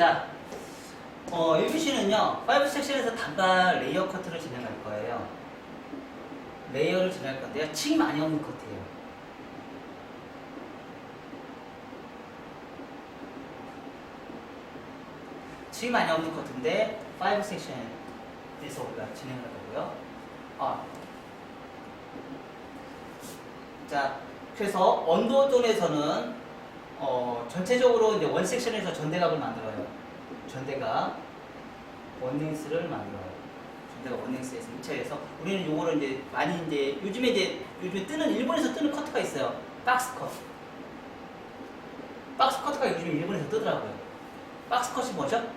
자, 1교시는요, 5 섹션에서 단발 레이어 커트를 진행할 거예요. 레이어를 진행할 건데요, 층이 많이 없는 커트예요. 층이 많이 없는 커트인데, 5 섹션에서 우리가 진행할 거고요. 자, 그래서 언더존에서는 전체적으로 이제 원 섹션에서 전대각을 만들어요. 전대각 원랭스를 만들어요. 전대각 원랭스에서 2차에서 우리는 요거를 이제 많이 이제 요즘에 뜨는 일본에서 뜨는 커트가 있어요. 박스 커트. 박스 커트가 요즘에 일본에서 뜨더라고요. 박스 컷이 뭐죠?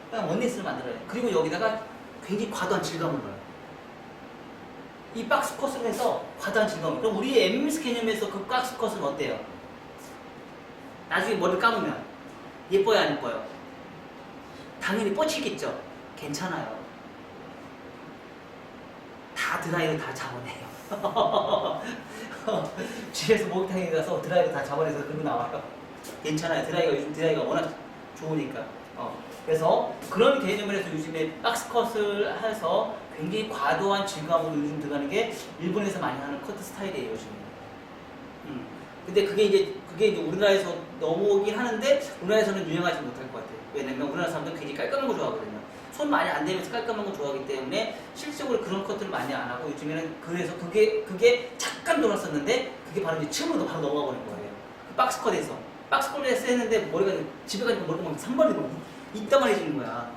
그냥 원랭스를 만들어요. 그리고 여기다가 굉장히 과도한 질감을 넣어요. 이 박스 컷을 해서 과도한 질감. 그럼 우리 MMS 개념에서 그 박스 컷은 어때요? 나중에 머리를 감으면 예뻐요, 안 예뻐요? 당연히 뻗치겠죠? 괜찮아요. 다 드라이로 다 잡아내요. 집에서 목욕탕에 가서 드라이로 다 잡아내서 그러고 나와요. 괜찮아요. 요즘 드라이가 워낙 좋으니까. 그래서 그런 개념을 해서 요즘에 박스 컷을 해서 굉장히 과도한 질감으로 요즘 들어가는 게 일본에서 많이 하는 커트 스타일이에요, 요즘에. 근데 그게 이제 우리나라에서 넘어오긴 하는데 우리나라에서는 유행하지 못할 것 같아요. 왜냐면 우리나라 사람들은 굉장히 깔끔한 거 좋아하거든요. 손 많이 안 대면서 깔끔한 거 좋아하기 때문에 실질적으로 그런 커트를 많이 안 하고 요즘에는 그래서 그게 잠깐 돌았었는데 그게 바로 이제 층으로 바로 넘어가 버린 거예요. 그 박스 컷에서 했는데 머리가 집에 가니까 머리가 막 산발이 막 이따만해지는 거야.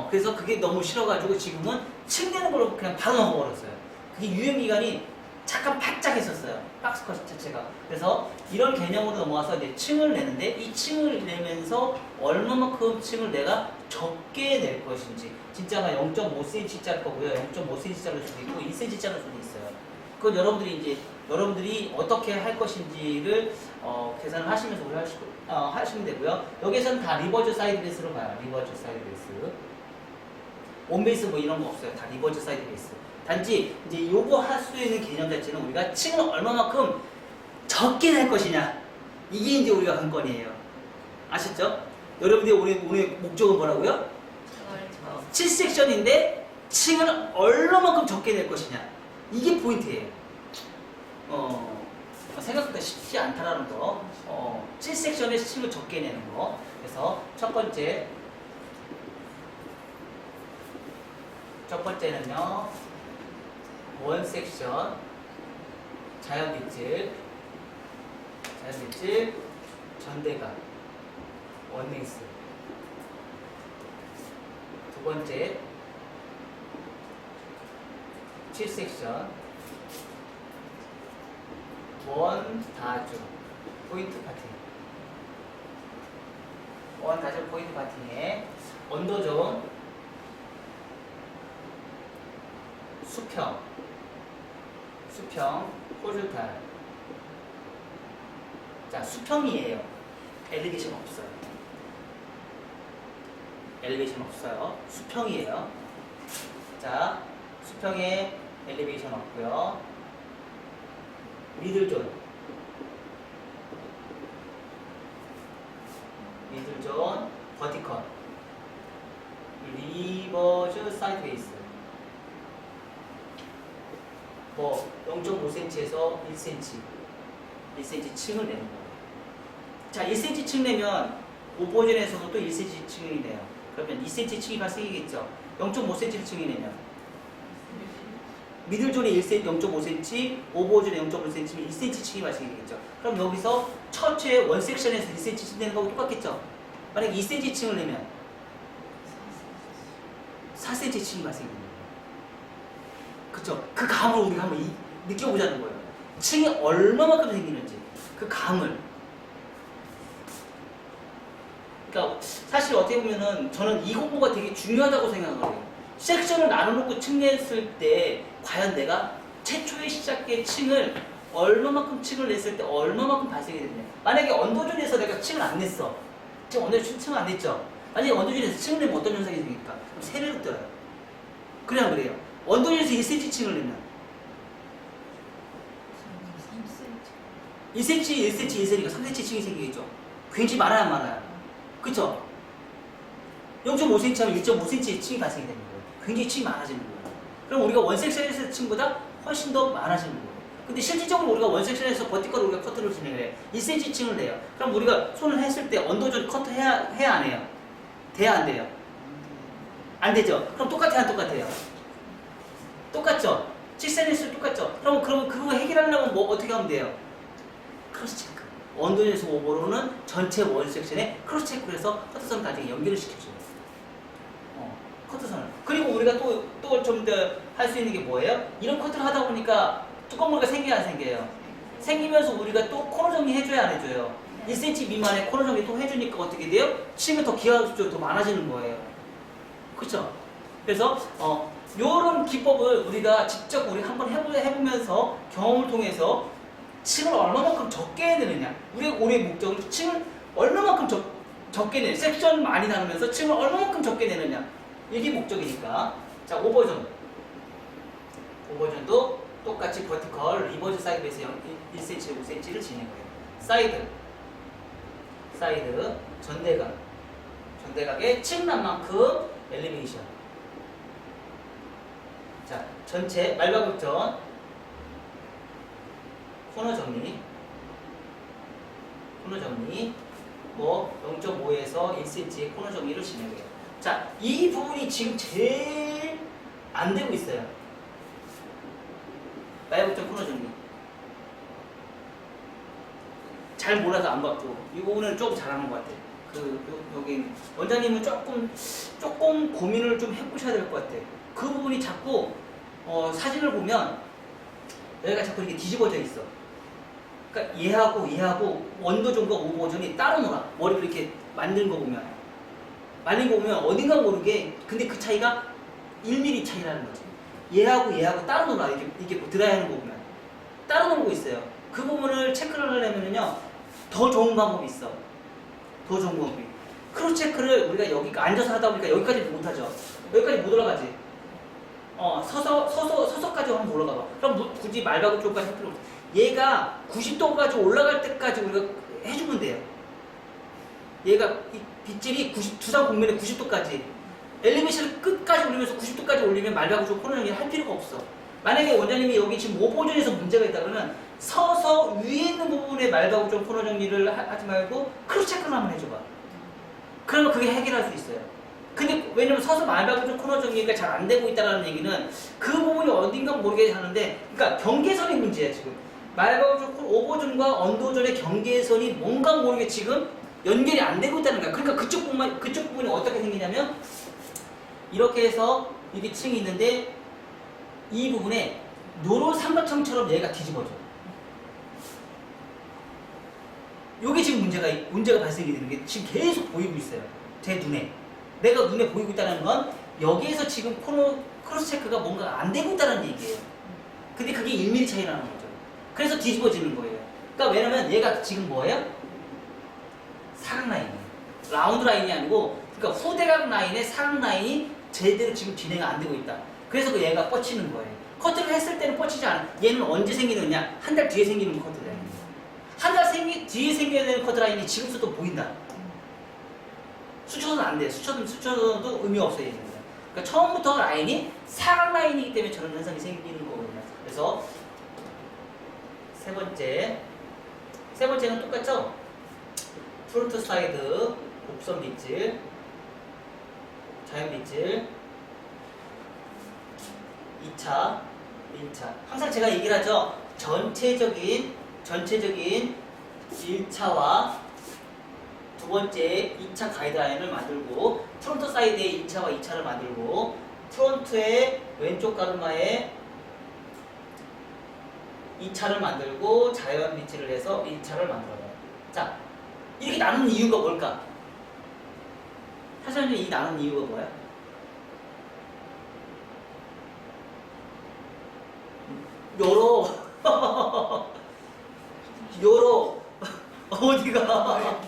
그래서 그게 너무 싫어가지고 지금은 층 내는 걸로 그냥 바로 넘어버렸어요. 그게 유행 기간이 잠깐 바짝 했었어요. 박스 컷 자체가. 그래서 이런 개념으로 넘어와서 이제 층을 내는데 이 층을 내면서 얼마만큼 층을 내가 적게 낼 것인지. 진짜가 0.5cm짜리 거고요. 0.5cm짜리일 수도 있고 1cm짜리일 수도 있어요. 그건 여러분들이 어떻게 할 것인지를 계산을 하시면서 하시면 되고요. 여기서는 다 리버즈 사이드 베이스로 봐요. 리버즈 사이드 베이스. 온베이스 뭐 이런 거 없어요. 다 리버즈 사이드 베이스. 단지 이제 요거 할 수 있는 개념 자체는 우리가 층을 얼마만큼 적게 낼 것이냐. 이게 이제 우리가 관건이에요. 아셨죠? 여러분들이 오늘 목적은 뭐라고요? 7섹션인데 층을 얼마만큼 적게 낼 것이냐. 이게 포인트예요. 생각보다 쉽지 않다라는 거. 7섹션에 층을 적게 내는 거. 그래서 첫 번째는요. 원 섹션 자연 빗질 전대각 원랭스. 두 번째 7섹션 원 다주 포인트 파팅에 언더존 수평, 호rizontal. 자, 수평이에요. 엘리베이션 없어요. 수평이에요. 자, 수평에 엘리베이션 없고요. 미들존 버티컬, 리버즈 사이드 베이스. 0.5cm에서 1cm 층을 내는 거예요. 자, 1cm 층 내면 오버전에서도 또 1cm 층이 내요. 그러면 2cm 층이 발생이겠죠. 0.5cm 층이 내면 미들존에 0.5cm, 오버존에 0.5cm, 1cm 층이 발생이겠죠. 그럼 여기서 첫째 원 섹션에서 1cm 층 내는 거하고 똑같겠죠. 만약에 2cm 층을 내면 4cm 층이 발생입니다. 그쵸? 그 감을 우리가 한번 느껴보자는 거예요. 층이 얼마만큼 생기는지 그 감을. 그러니까 사실 어떻게 보면은 저는 이 공부가 되게 중요하다고 생각을 해요. 섹션을 나눠놓고 층 냈을 때 과연 내가 최초의 시작의 층을 얼마만큼 층을 냈을 때 얼마만큼 발생이 되느냐. 만약에 언더존에서 내가 층을 안 냈어. 지금 언더존 층을 안 냈죠. 만약에 언더존에서 층을 내면 어떤 현상이 생길까? 그럼 세배로 떠요. 그래요. 언더존에서 1cm 층을 내면 1cm, 1cm, 1cm니까 3cm 층이 생기겠죠. 굉장히 많아요, 안 많아요? 그쵸? 0.5cm 하면 1.5cm의 층이 발생이 되는 거예요. 굉장히 층이 많아지는 거예요. 그럼 우리가 원섹션에서 층보다 훨씬 더 많아지는 거예요. 근데 실질적으로 우리가 원섹션에서 버티컬 우리가 커트를 진행해요. 1cm 층을 내요. 그럼 우리가 손을 했을 때 언더존 커트 해야 안 해요? 돼야 안 돼요? 안 되죠? 그럼 똑같아요, 안 똑같아요? 똑같죠? 7cm는 똑같죠? 그럼 그거 해결하려면 뭐 어떻게 하면 돼요? 크로스 체크. 언더존에서 오버로는 전체 원섹션에 크로스 체크를 해서 커트선을 나중에 연결을 시켜줘요. 커트선을. 그리고 우리가 또 좀 더 할 수 있는 게 뭐예요? 이런 커트를 하다 보니까 뚜껑물가 생겨요, 안 생겨요? 생기면서 우리가 또 코너 정리 해줘야 안 해줘요? 1cm 미만의 코너 정리 또 해주니까 어떻게 돼요? 층이 더 기하급수적으로 더 많아지는 거예요. 그쵸? 그래서 요런 기법을 우리가 직접 우리 한번 해보면서 경험을 통해서 층을 얼마만큼 적게 내느냐. 우리의 목적은 층을 얼마만큼 적게 내느냐. 섹션 많이 나누면서 층을 얼마만큼 적게 내느냐. 이게 목적이니까. 자, 오버존. 오버존도 똑같이 버티컬 리버즈 사이드에서 1cm, 5cm를 진행해요. 사이드. 전대각의 층난 만큼 엘리베이션. 자, 전체 말바극전 코너 정리 뭐 0.5에서 1cm의 코너 정리를 진행해요. 자, 이 부분이 지금 제일 안 되고 있어요. 말바극전 코너 정리. 잘 몰라서 안 봤고, 이 부분은 조금 잘하는 것 같아요. 여기 원장님은 조금 고민을 좀 해보셔야 될 것 같아요. 그 부분이 자꾸 사진을 보면 여기가 자꾸 이렇게 뒤집어져 있어. 그러니까 얘하고 원도존과 오버존이 따로 놀아. 머리를 이렇게 만든 거 보면 어딘가 모르게 근데 그 차이가 1mm 차이라는 거지. 얘하고 따로 놀아. 이렇게 드라이하는 거 보면 따로 놀고 있어요. 그 부분을 체크를 하려면요 더 좋은 방법이 있어. 더 좋은 방법이. 크로스 체크를 우리가 여기 앉아서 하다 보니까 여기까지 못하죠. 여기까지 못 올라가지. 서서까지 한번 올라가 봐. 그럼 굳이 말바구 쪽까지 할 필요 없어. 얘가 90도까지 올라갈 때까지 우리가 해주면 돼요. 얘가 이 빗질이 두상 곡면에 90도까지 엘리베이션을 끝까지 올리면서 90도까지 올리면 말바구 쪽 코너 정리 할 필요가 없어. 만약에 원장님이 여기 지금 오버존에서 문제가 있다 그러면 서서 위에 있는 부분에 말바구 쪽 코너 정리를 하지 말고 크로스 체크를 한번 해줘봐. 그러면 그게 해결할 수 있어요. 근데 왜냐면 서서 말바구 쪽 코너 정리가 잘 안 되고 있다는 얘기는 그 부분이 어딘가 모르게 하는데, 그러니까 경계선이 문제야 지금. 말바구 쪽 오버존과 언더존의 경계선이 뭔가 모르게 지금 연결이 안 되고 있다는 거야. 그러니까 그쪽 부분이 어떻게 생기냐면 이렇게 해서 이게 층이 있는데 이 부분에 요런 삼각형처럼 얘가 뒤집어져. 요게 지금 문제가 발생이 되는 게 지금 계속 보이고 있어요. 제 눈에. 내가 눈에 보이고 있다는 건 여기에서 지금 크로스 체크가 뭔가 안 되고 있다는 얘기예요. 근데 그게 1mm 차이 나는 거죠. 그래서 뒤집어지는 거예요. 그러니까 왜냐면 얘가 지금 뭐예요? 사각 라인이에요. 라운드 라인이 아니고, 그러니까 후대각 라인에 사각 라인이 제대로 지금 진행이 안 되고 있다. 그래서 그 얘가 뻗치는 거예요. 커트를 했을 때는 뻗치지 않아. 얘는 언제 생기느냐? 한 달 뒤에 생기는 커트 라인. 한 달 뒤에 생겨야 되는 커트 라인이 지금부터 보인다. 수초는 안 돼. 수초도 의미 없어요. 얘는. 그러니까 처음부터 라인이 사각 라인이기 때문에 저런 현상이 생기는 거거든요. 그래서 세 번째는 똑같죠? 프론트 사이드 곡선 빗질, 자연 빗질, 2차, 1차. 항상 제가 얘기를 하죠. 전체적인 1차와 두 번째 2차 가이드라인을 만들고, 프론트 사이드에 1차와 2차를 만들고, 프론트의 왼쪽 가르마에 2차를 만들고 자연 빗질을 해서 1차를 만들어요. 자, 이렇게 나누는 이유가 뭘까? 사실 이 나누는 이유가 뭐야? 요로 어디가?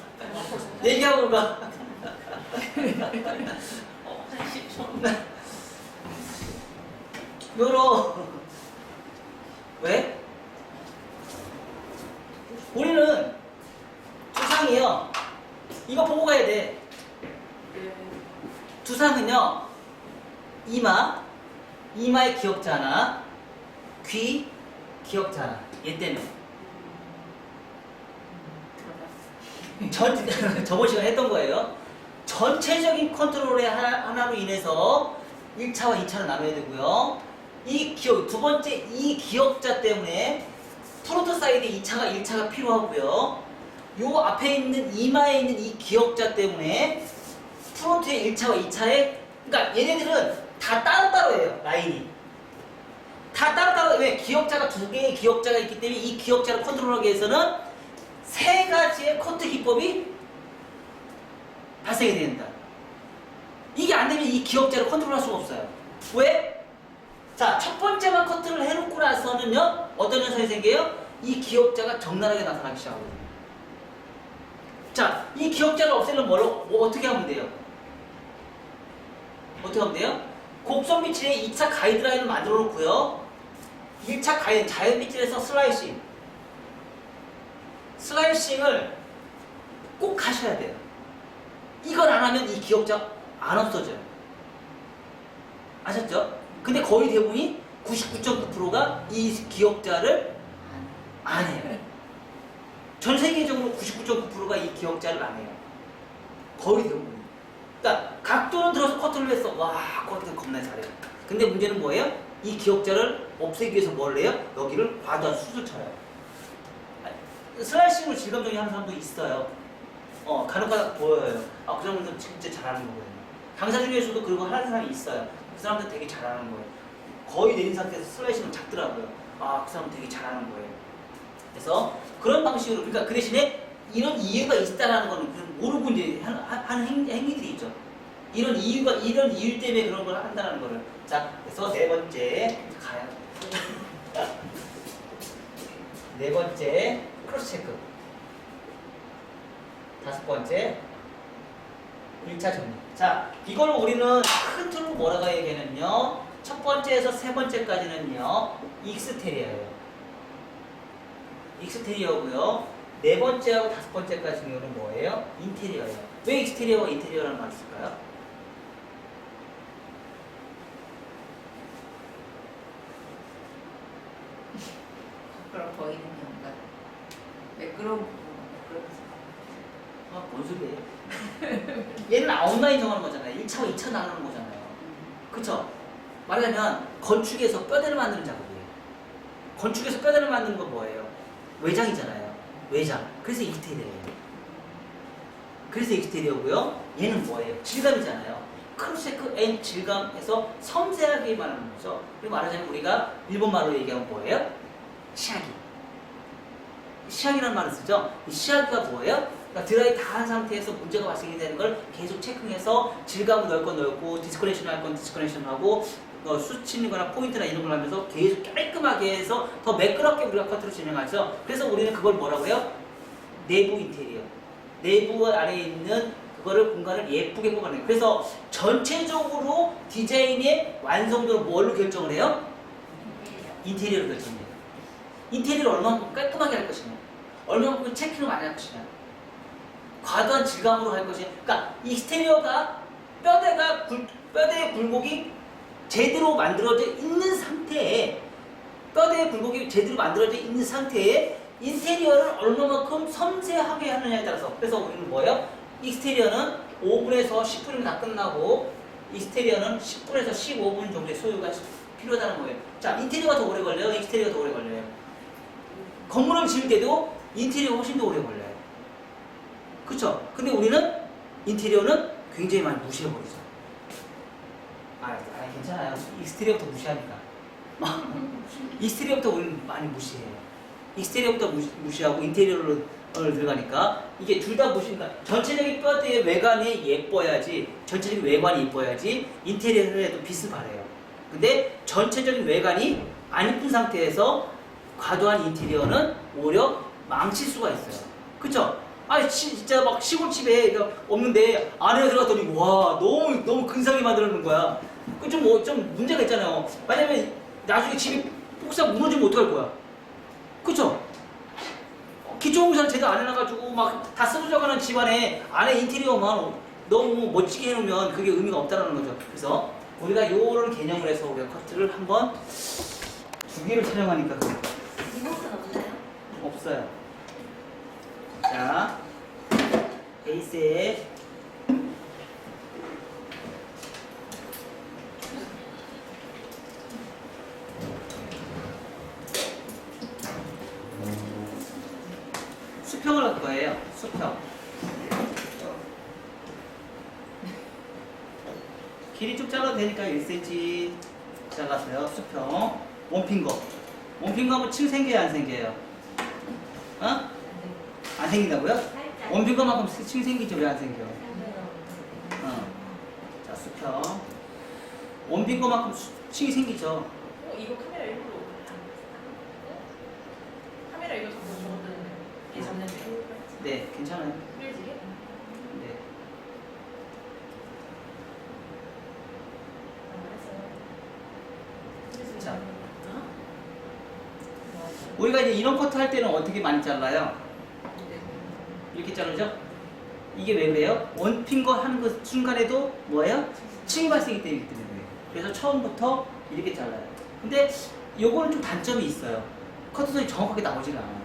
얘기하고 가. 요로 왜? 우리는 주상이요. 이거 보고 가야 돼. 두상은요, 이마의 기역자 하나, 귀 기역자 하나. 얘 때문에. 저번 시간에 했던 거예요. 전체적인 컨트롤의 하나로 인해서 1차와 2차를 나눠야 되고요. 이 기억, 두 번째 이 기역자 때문에 프론트 사이드 1차가 필요하고요. 요 앞에 있는 이마에 있는 이 기역자 때문에 프론트의 1차와 2차에, 그러니까 얘네들은 다 따로따로예요. 라인이 다 따로따로. 왜? 기역자가 두 개의 기역자가 있기 때문에 이 기역자를 컨트롤하기 위해서는 세 가지의 커트 기법이 발생이 된다. 이게 안 되면 이 기역자를 컨트롤할 수가 없어요. 왜? 자, 첫 번째만 커트를 해놓고 나서는요, 어떤 현상이 생겨요? 이 기역자가 적나라하게 나타나기 시작하거든요. 자, 이 기역자를 없애려면 어떻게 하면 돼요? 어떻게 하면 돼요? 곡선 비칠에 2차 가이드라인을 만들어 놓고요. 1차 가이드, 자연 비칠에서 슬라이싱을 꼭 하셔야 돼요. 이걸 안 하면 이 기역자 안 없어져요. 아셨죠? 근데 거의 대부분이 99.9%가 이 기역자를 안 해요. 전 세계적으로 99.9%가 이 기역자를 안 해요. 거의 대부분. 그러니까 각도는 들어서 커트를 했어. 와, 커트 겁나 잘해요. 근데 문제는 뭐예요? 이 기역자를 없애기 위해서 뭘 해요? 여기를 과도한 수술 쳐요. 슬라이싱을 질감정이 하는 사람도 있어요. 간혹가다 보여요. 아, 그 사람들은 진짜 잘하는 거거든요. 강사 중에서도 그런 거 하는 사람이 있어요. 그 사람들 되게 잘하는 거예요. 거의 내린 상태에서 슬라이싱을 잡더라고요. 아, 그 사람 되게 잘하는 거예요. 그래서 그런 방식으로, 그러니까 그 대신에 이런 이유가 있다라는 거는 모르고 이제 하는 행위들이 있죠. 이런 이유 때문에 그런 걸 한다는 거를. 자, 그래서 네 번째 가야. 네 번째 크로스 체크. 다섯 번째 1차 정리. 자, 이걸 우리는 큰 틀로 뭐라고 얘기하냐면요, 첫 번째에서 세 번째까지는요 익스테리어예요. 익스테리어고요. 네 번째하고 다섯 번째까지는 뭐예요? 인테리어예요. 왜 익스테리어와 인테리어라는 말을 쓸까요? 그럼 보이는 경우가 매끄러운 부분은 매끄러워서. 아, 뭔 소리예요? 얘는 아웃라인 정하는 거잖아요. 1차와 2차 나누는 거잖아요. 그쵸? 말하자면 건축에서 뼈대를 만드는 작업이에요. 건축에서 뼈대를 만드는 건 뭐예요? 외장이잖아요. 외장. 그래서 익스테리어예요. 그래서 익스테리어고요. 얘는 뭐예요? 질감이잖아요. 크로스체크 앤 질감에서 섬세하게 말하는 거죠. 그리고 말하자면 우리가 일본말로 얘기하면 뭐예요? 시야기. 시야기라는 말을 쓰죠. 이 시야기가 뭐예요? 그러니까 드라이 다 한 상태에서 문제가 발생이 되는 걸 계속 체크해서 질감을 넣을 건 넣고 디스커넥션 할 건 디스커넥션 하고 수치는 거나 포인트나 이런 걸 하면서 계속 깔끔하게 해서 더 매끄럽게 우리가 커트를 진행하죠. 그래서 우리는 그걸 뭐라고 해요? 내부 인테리어. 내부 아래에 있는 그거를 공간을 예쁘게 뽑아내요. 그래서 전체적으로 디자인의 완성도를 뭘로 결정을 해요? 인테리어로 결정해요. 인테리어를 얼마만큼 깔끔하게 할 것이냐, 얼마만큼 체킹을 많이 할 것이냐, 과도한 질감으로 할 것이냐. 그러니까 익스테리어가 뼈대의 굴곡이 제대로 만들어져 있는 상태에, 뼈대의 굴곡이 제대로 만들어져 있는 상태에 인테리어를 얼마만큼 섬세하게 하느냐에 따라서. 그래서 우리는 뭐예요? 익스테리어는 5분에서 10분이면 다 끝나고 익스테리어는 10분에서 15분 정도의 소요가 필요하다는 거예요. 자, 인테리어가 더 오래 걸려요? 익스테리어가 더 오래 걸려요? 건물을 지을 때도 인테리어가 훨씬 더 오래 걸려요. 그쵸? 근데 우리는 인테리어는 굉장히 많이 무시해버리죠. 괜찮아요. 익스테리어부터 무시하니까. 익스테리어부터 우리는 많이 무시해요. 익스테리어부터 무시하고 인테리어를 들어가니까 이게 둘 다 무시니까 전체적인 뼈대의 외관이 예뻐야지, 전체적인 외관이 예뻐야지 인테리어를 해도 빛을 발해요. 근데 전체적인 외관이 안 예쁜 상태에서 과도한 인테리어는 오히려 망칠 수가 있어요. 그쵸? 진짜 막 시골집에 없는데 안에 들어갔더니 와, 너무 근사하게 만들어놓은 거야. 그 좀 문제가 있잖아요. 왜냐면 나중에 집이 폭삭 무너지면 어떡할 거야? 그쵸? 기초공사를 제대로 안 해놔가지고 막 다 쓰러져가는 집안에 안에 인테리어만 너무 멋지게 해놓으면 그게 의미가 없다는 거죠. 그래서 우리가 요런 개념을 해서 우리가 커트를 한번 2개를 촬영하니까 그래. 리모컨 없나요? 없어요. 자, 베이스에 수평을 할 거예요. 수평. 길이 좀 잘라도 되니까 1cm 잘랐어요. 수평. 원핑거. 원핑거 하면 층 생겨요, 안 생겨요? 어? 안 생긴다고요? 살짝. 원핑거만큼 층 생기죠? 왜 안 생겨? 자, 수평. 원핑거만큼 층이 생기죠? 이거 카메라 일부러 카메라 이거 자꾸 저거는 얘 잡는데 네, 괜찮아요. 그래지게? 네. 자. 우리가 이제 이런 커트 할 때는 어떻게 많이 잘라요? 이렇게 자르죠? 이게 왜 그래요? 원핑거 하는 그 순간에도 뭐예요? 층이 발생이 되기 때문에 그래요. 그래서 처음부터 이렇게 잘라요. 근데 요거는 좀 단점이 있어요. 커트선이 정확하게 나오질 않아요.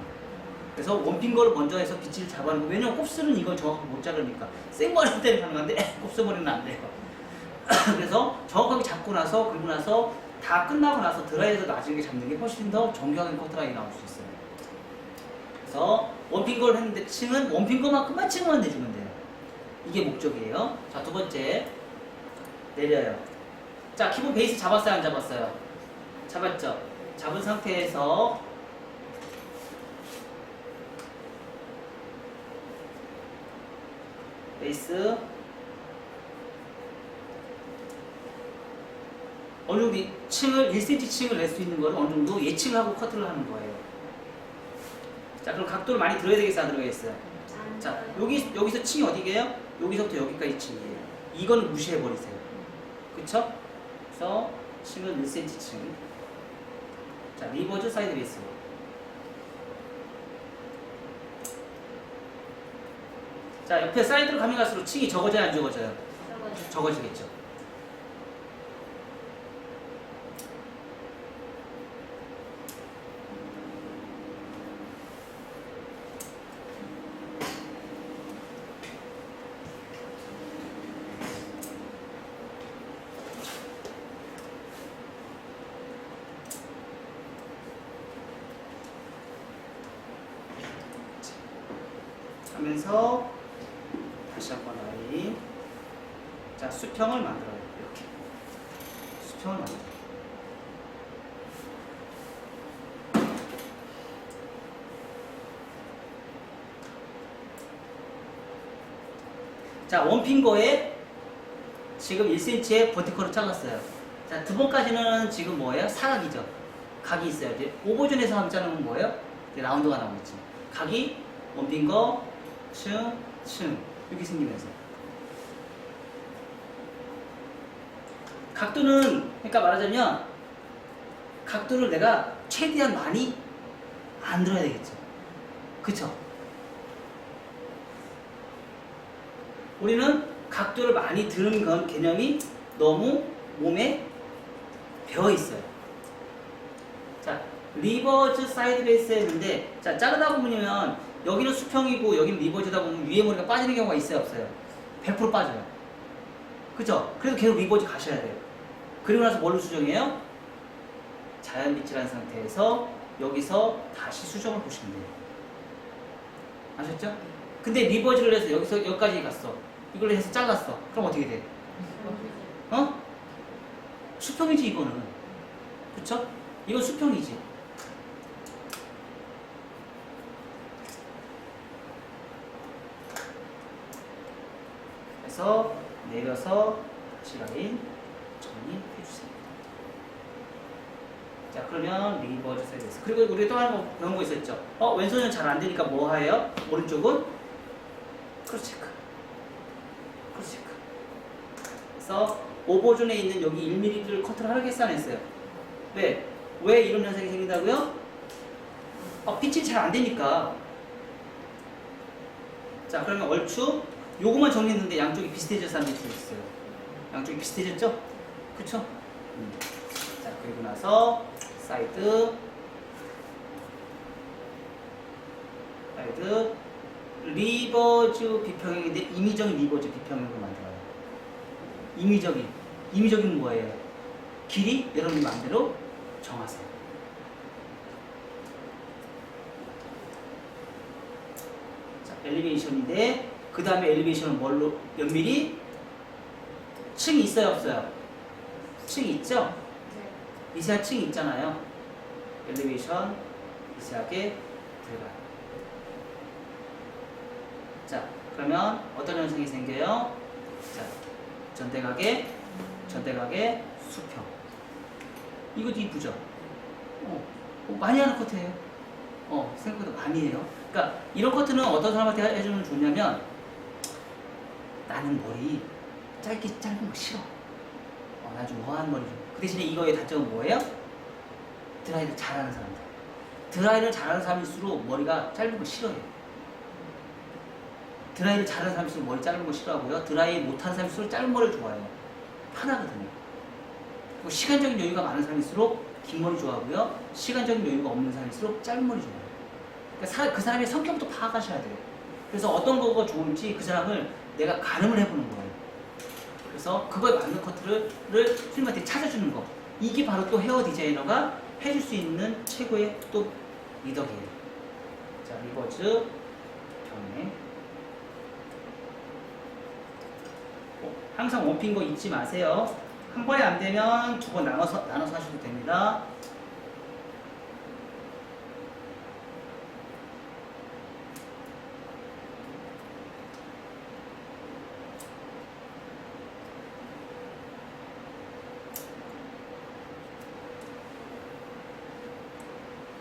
그래서 원핑거를 먼저 해서 빛을 잡아내고, 왜냐면 곱슬은 이걸 정확하게 못 자르니까. 생머리 때는 가능한데 곱슬머리는 안 돼요. 그래서 정확하게 잡고 나서, 그리고 나서 다 끝나고 나서 드라이에서 나중에 잡는 게 훨씬 더 정교하게 커트라인이 나올 수 있어요. 그래서 원핑거를 했는데 층은 원핑거만큼만 층만 내주면 돼요. 이게 목적이에요. 자, 두 번째 내려요. 자, 기본 베이스 잡았어요, 안 잡았어요? 잡았죠? 잡은 상태에서 베이스 어느 정도 층을 1cm 층을 낼 수 있는 걸 어느 정도 예측하고 커트를 하는 거예요. 자, 그럼 각도를 많이 들어야 되겠어요, 안 들어야겠어요? 자, 여기서 층이 어디게요? 여기서부터 여기까지 층이에요. 이거는 무시해 버리세요. 그쵸? 그래서 층은 1cm 층. 자, 리버즈 사이드 베이스. 자, 옆에 사이드로 가면 갈수록 층이 적어져야 안 적어져요? 적어지겠죠. 하면서 다시 한번 라인. 자, 수평을 만들어요. 이렇게 수평을 만들어요. 자, 원핑거에 지금 1cm의 버티컬을 잘랐어요. 자, 두 번까지는 지금 뭐예요? 사각이죠. 각이 있어요. 이제 오버존에서 한번 자르면 뭐예요? 이제 라운드가 나오겠지. 각이 원핑거, 층 이렇게 생기면서 각도는, 그러니까 말하자면 각도를 내가 최대한 많이 안 들어야 되겠죠. 그쵸? 우리는 각도를 많이 드는 건 개념이 너무 몸에 배어 있어요. 자, 리버즈 사이드 베이스 했는데, 자, 자르다 보면 여기는 수평이고 여기는 리버즈다 보면 위에 머리가 빠지는 경우가 있어요, 없어요? 100% 빠져요. 그죠? 그래도 계속 리버즈 가셔야 돼요. 그리고 나서 뭘로 수정해요? 자연 밑이라는 상태에서 여기서 다시 수정을 보시면 돼요. 아셨죠? 근데 리버즈를 해서 여기서 여기까지 갔어. 이걸로 해서 잘랐어. 그럼 어떻게 돼? 어? 수평이지, 이거는. 그쵸? 이건 수평이지. 그래서 내려서 다시 라인 정리해주세요. 자, 그러면 리버즈 사이드에서. 그리고 우리 또 하나 배운 거 있었죠? 왼손은 잘 안 되니까 뭐 해요? 오른쪽은 크로스 체크. 크로스 체크. 그래서 오버존에 있는 여기 1mm를 커트를 하겠어, 안 했어요? 왜 이런 현상이 생긴다고요? 빛이 잘 안 되니까. 자, 그러면 얼추 요거만 정리했는데 양쪽이 비슷해질 사람들이 좀 있어요. 양쪽이 비슷해졌죠? 그쵸? 자, 그리고 나서 사이드 리버즈 비평형인데 임의적인 리버즈 비평형으로 만들어요. 임의적인 뭐예요? 길이 여러분 마음대로 정하세요. 자, 엘리베이션인데 그 다음에 엘리베이션은 뭘로 몇 미리? 층이 있어요, 없어요? 층이 있죠? 미세한 층이 있잖아요. 엘리베이션 미세하게 들어가요. 자, 그러면 어떤 현상이 생겨요? 자, 전대각의 수평. 이것도 이쁘죠? 많이 하는 커트예요. 생각보다 많이 해요. 그러니까 이런 커트는 어떤 사람한테 해주면 좋냐면 나는 머리 짧은 거 싫어. 나 좀 허한 머리 좀. 그 대신에 이거의 단점은 뭐예요? 드라이를 잘하는 사람들. 드라이를 잘하는 사람일수록 머리가 짧은 거 싫어해요. 드라이를 잘하는 사람일수록 머리 짧은 거 싫어하고요. 드라이 못하는 사람일수록 짧은 머리를 좋아해요. 편하거든요. 그리고 시간적인 여유가 많은 사람일수록 긴 머리 좋아하고요. 시간적인 여유가 없는 사람일수록 짧은 머리 좋아해요. 그러니까 그 사람의 성격부터 파악하셔야 돼요. 그래서 어떤 거가 좋은지 그 사람을 내가 가늠을 해보는 거예요. 그래서 그거에 맞는 커트를 선생님한테 찾아주는 거. 이게 바로 또 헤어 디자이너가 해줄 수 있는 최고의 또 미덕이에요. 자, 리버즈 경례. 항상 원핀 거 잊지 마세요. 한 번에 안 되면 두 번 나눠서 하셔도 됩니다.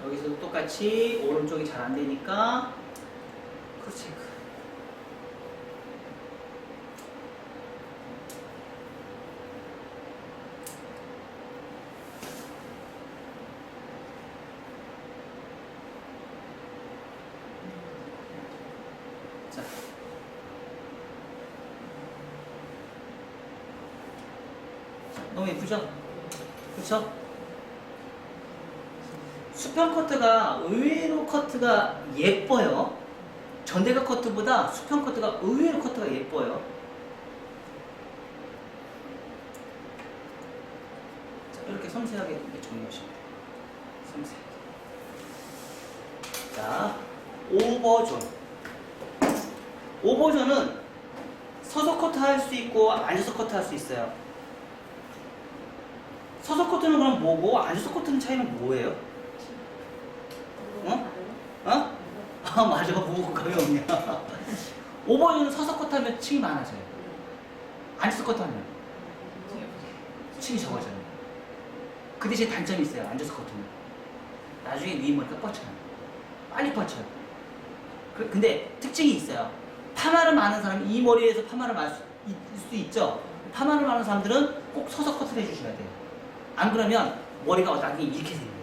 여기서도 똑같이 오른쪽이 잘 안 되니까 크로스 체크. 자, 너무 예쁘죠? 그렇죠? 수평 커트가 의외로 커트가 예뻐요. 전대각 커트보다 수평 커트가 의외로 커트가 예뻐요. 자, 이렇게 섬세하게 이렇게 정리하시면 돼요. 섬세하게. 자, 오버존. 오버존은 서서 커트 할 수 있고 앉아서 커트 할 수 있어요. 서서 커트는 그럼 뭐고 앉아서 커트는 차이는 뭐예요? 맞아. 뭐 거의 없냐. 오버존은 서서 커트하면 층이 많아져요. 앉아서 커트하면 층이 적어져요. 그 대신 단점이 있어요. 앉아서 커트는 나중에 윗머리가 뻗쳐요. 빨리 뻗쳐요. 근데 특징이 있어요. 파마를 많은 사람이 이 머리에서 파마를 많을 수 있죠. 파마를 많은 사람들은 꼭 서서 커트를 해주셔야 돼요. 안 그러면 머리가 나중에 이렇게 생겨요.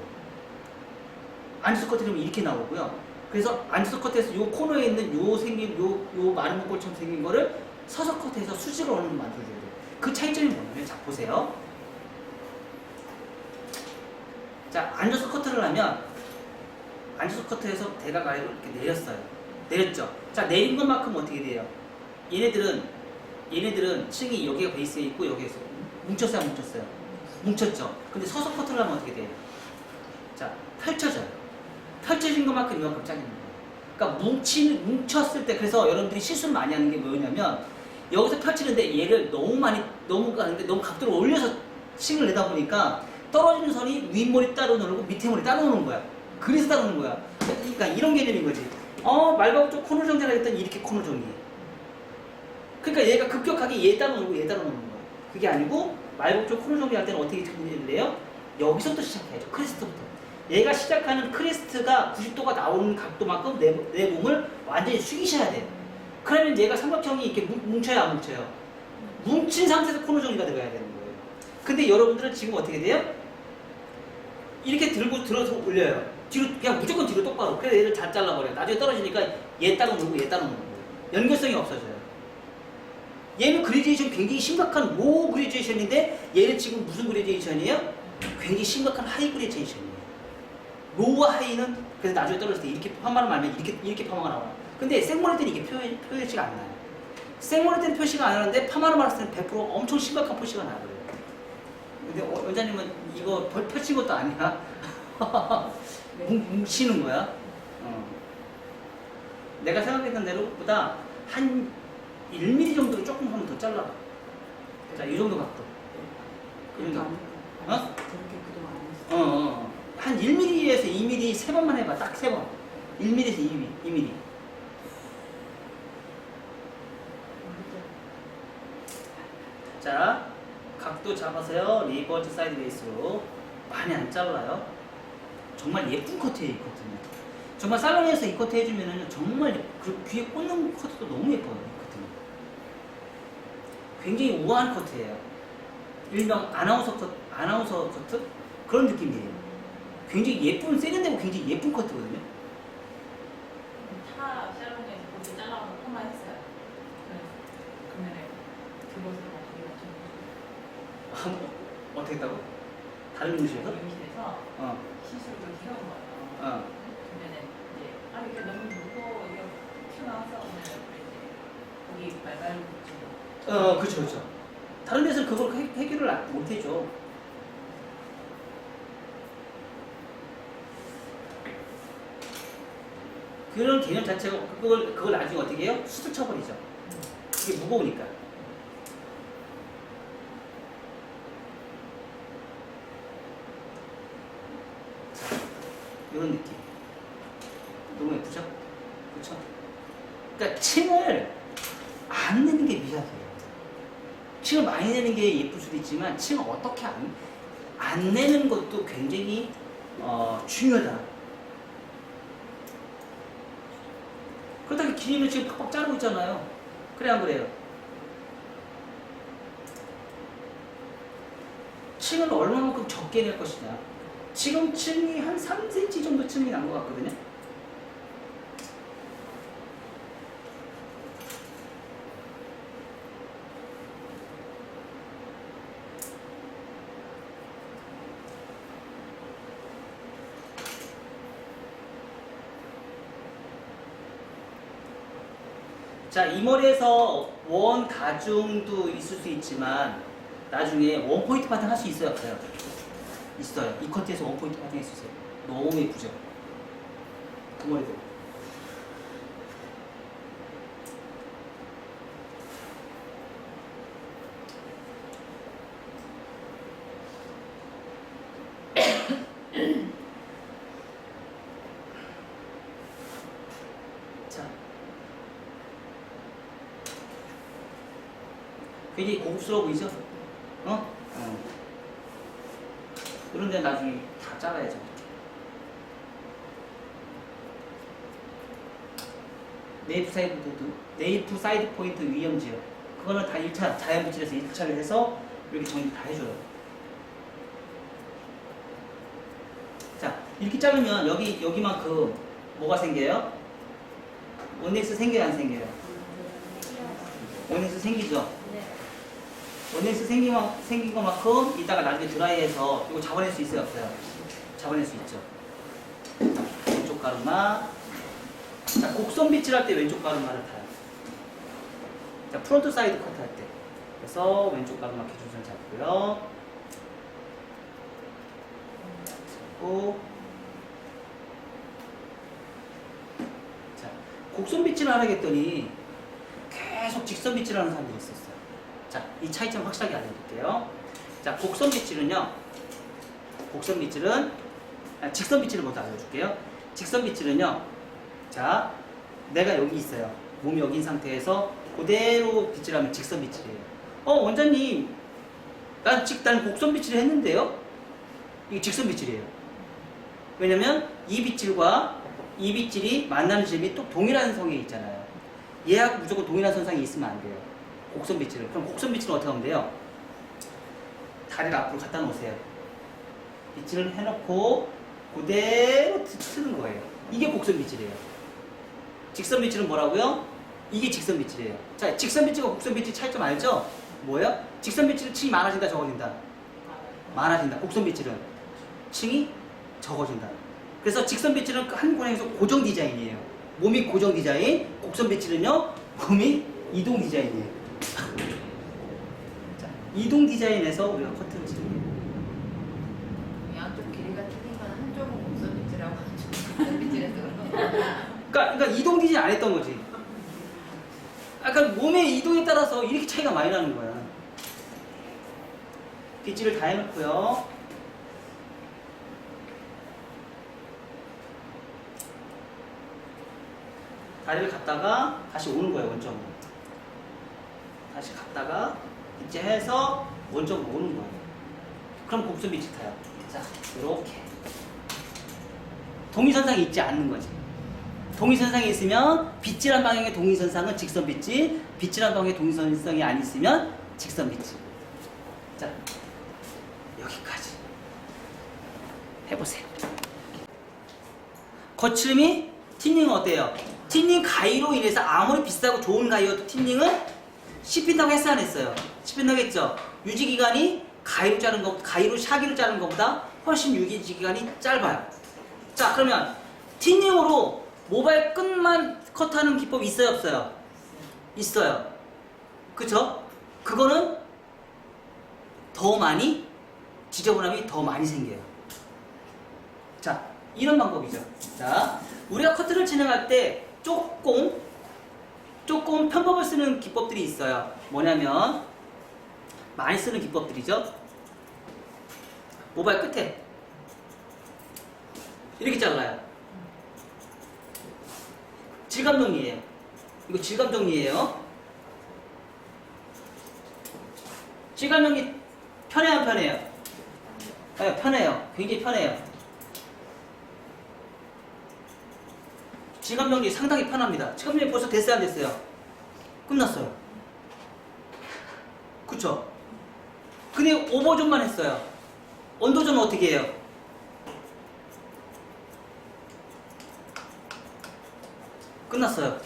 앉아서 커트하면 이렇게 나오고요. 그래서 앉아서 커트해서 요 코너에 있는 요 마른 목골처럼 생긴 거를 서서 커트해서 수직을 어느 정도 만들어줘야 돼요. 그 차이점이 뭐냐면, 자, 보세요. 자, 앉아서 커트를 하면, 앉아서 커트해서 대각 아래로 이렇게 내렸어요. 내렸죠? 자, 내린 것만큼 어떻게 돼요? 얘네들은 층이 여기가 베이스에 있고, 여기에 있어요. 뭉쳤어요, 안 뭉쳤어요? 뭉쳤죠? 근데 서서 커트를 하면 어떻게 돼요? 자, 펼쳐져요. 펼쳐진 것만큼 이만큼 잘리는 거예요. 그러니까 뭉쳤을 때, 그래서 여러분들이 실수를 많이 하는 게 뭐냐면, 여기서 펼치는데 얘를 너무 각도를 올려서 층을 내다 보니까 떨어지는 선이 윗머리 따로 누르고 밑에 머리 따로 노는 거야. 그래서 따로 노는 거야. 그러니까 이런 개념인 거지. 말바꿈 쪽 코너 정리를 했더니 이렇게 코너 정리해. 그러니까 얘가 급격하게 얘 따로 누르고 얘 따로 노는 거야. 그게 아니고 말바꿈 쪽 코너 정리할 때는 어떻게 정리를 해요? 여기서부터 시작해야죠. 크레스트부터. 얘가 시작하는 크레스트가 90도가 나오는 각도만큼 내 몸을 완전히 숙이셔야 돼요. 그러면 얘가 삼각형이 이렇게 뭉쳐요, 안 뭉쳐요? 뭉친 상태에서 코너 정리가 들어가야 되는 거예요. 근데 여러분들은 지금 어떻게 돼요? 이렇게 들어서 올려요. 뒤로, 그냥 무조건 뒤로 똑바로. 그래서 얘를 다 잘라버려요. 나중에 떨어지니까 얘 따로 누르고 얘 따로 누르는 거예요. 연결성이 없어져요. 얘는 그레디에이션 굉장히 심각한 로 그레디에이션인데 얘는 지금 무슨 그레디에이션이에요? 굉장히 심각한 하이 그레디에이션이에요. 로우와 하이는 그래서 나중에 떨어졌을 때 이렇게 파마를 말면 이렇게 파마가 나와요. 근데 생모럴 때는 이게 표시가 안 나요. 생모럴 때는 표시가 안 나는데 파마를 말했을 때는 100% 엄청 심각한 표시가 나거든요. 근데 원장님은 이거 펼친 것도 아니야. 뭉치는 거야. 내가 생각했던 대로보다 한 1mm 정도로 조금 한번 더 잘라. 자, 이 정도 각도. 이 정도. 어? 저렇게 그동안 안 했어. 한 1mm에서 2mm 세 번만 해봐. 딱 세 번. 1mm에서 2mm. 자, 각도 잡아서요. 리버트 사이드 베이스로. 많이 안 잘라요. 정말 예쁜 커트예요, 이 커트는. 정말 살롱에서 이 커트 해주면은 정말 그 귀에 꽂는 커트도 너무 예뻐요, 이 커트는. 굉장히 우아한 커트예요. 일명 아나운서 커트? 그런 느낌이에요. 굉장히 예쁜, 세련되고 굉장히 예쁜 커트거든요. 타 샤론에서 거기 잘라서 파마했어요. 그러면 그것을 어떻게 어떻게 했다고? 다른 미술에서? 미용실에서 어. 시술을 해온 거예요. 어. 그러면은 이제 이게 너무 무거워 이거 튀어나와서 그러면 이제 거기 말발로 붙이고. 그쵸, 그쵸. 다른 데서는 그걸 해결을 못 해줘. 그런 개념 자체가, 그걸 나중에 어떻게 해요? 수술 쳐버리죠. 이게 무거우니까. 이런 느낌. 너무 예쁘죠? 그쵸? 그러니까 층을 안 내는 게 미학이에요. 층을 많이 내는 게 예쁠 수도 있지만 층을 어떻게 안 내는 것도 굉장히 중요하다. 그렇다고 길이는 지금 팍팍 자르고 있잖아요. 그래 안 그래요? 층을 얼마만큼 적게 낼 것이냐. 지금 층이 한 3cm 정도 층이 난 것 같거든요. 자, 이 머리에서 원 다중도 있을 수 있지만 나중에 원 포인트 파팅 할 수 있어요, 없어요? 있어요. 이 커트에서 원 포인트 파팅 할 수 있어요. 너무 예쁘죠? 그 머리도. 자, 굉장히 고급스러워 보이죠? 그런데 나중에 다 잘라야죠. 네이프 사이드 포인트 위험 지역. 그거는 다 1차 자연 물질에서 1차를 해서 이렇게 정리 다 해줘요. 자, 이렇게 자르면 여기만큼 뭐가 생겨요? 원넥스 생겨요, 안 생겨요? 원넥스 생기죠? 원넥스 생긴 것만큼 이따가 나중에 드라이해서 이거 잡아낼 수 있어요, 없어요? 잡아낼 수 있죠. 왼쪽 가르마. 자, 곡선 빗질 할 때 왼쪽 가르마를 타요. 자, 프론트 사이드 커트 할 때. 그래서 왼쪽 가르마 기준선 잡고요. 잡고. 자, 곡선 빗질을 하겠더니 계속 직선 빗질 하는 사람들이 있었어요. 자, 이 차이점 확실하게 알려드릴게요. 자, 곡선 빗질은요. 직선 빗질을 먼저 알려줄게요. 직선 빗질은요. 자, 내가 여기 있어요. 몸이 여기 있는 상태에서 그대로 빗질하면 직선 빗질이에요. 원장님, 난 곡선 빗질을 했는데요? 이게 직선 빗질이에요. 왜냐면 이 빗질과 이 빗질이 만나는 지점이 또 동일한 성에 있잖아요. 얘하고 무조건 동일한 선상에 있으면 안 돼요. 곡선 빗질을. 그럼 곡선 빗질은 어떻게 하면 돼요? 다리를 앞으로 갖다 놓으세요. 빗질을 해놓고 그대로 트는 거예요. 이게 곡선 빗질이에요. 직선 빗질은 뭐라고요? 이게 직선 빗질이에요. 자, 직선 빗질과 곡선 빗질 차이점 알죠? 뭐예요? 직선 빗질은 층이 많아진다, 적어진다. 많아진다. 곡선 빗질은 층이 적어진다. 그래서 직선 빗질은 한 군에서 고정 디자인이에요. 몸이 고정 디자인. 곡선 빗질은요, 몸이 이동 디자인이에요. 자, 이동 디자인에서 우리가 커트를 칩니다. 양쪽 길이가 틀린 건 한쪽은 곡선 빗질하고 한쪽은 곡선 빗질해서 그런 거. 그러니까 이동 디자인 안 했던 거지. 약간 몸의 이동에 따라서 이렇게 차이가 많이 나는 거야. 빗질을 다 해놓고요. 다리를 갔다가 다시 오는 거예요, 원점으로. 다시 갔다가 빗질해서 원점으로 오는 거예요. 그럼 곡선 빗질 타요. 자, 이렇게. 동의선상이 있지 않는 거지. 동의선상이 있으면 빗질한 방향의 동의선상은 직선 빗질, 빗질한 방향의 동의선상이 안 있으면 직선 빗질. 자, 여기까지 해보세요. 거칠음이 틴닝은 어때요? 틴닝 가위로 인해서 아무리 비싸고 좋은 가위여도 틴닝은 씹힌다고 했어 안 했어요? 씹힌다고 했죠? 유지기간이 가위로 샤기로 자른 것보다 훨씬 유지기간이 짧아요. 자, 그러면 틴닝으로 모발 끝만 컷하는 기법이 있어요 없어요? 있어요. 그쵸? 그거는 더 많이 지저분함이 더 많이 생겨요. 자, 이런 방법이죠. 자, 우리가 커트를 진행할 때 조금 편법을 쓰는 기법들이 있어요. 뭐냐면 많이 쓰는 기법들이죠. 모발 끝에 이렇게 잘라요. 질감 정리예요. 이거 질감 정리예요. 질감 정리 편해요, 안 편해요? 네, 편해요. 굉장히 편해요. 질감 정리 상당히 편합니다. 질감 정리 벌써 됐어요, 안 됐어요? 끝났어요. 그쵸? 근데 오버존만 했어요. 언더존은 어떻게 해요? 끝났어요.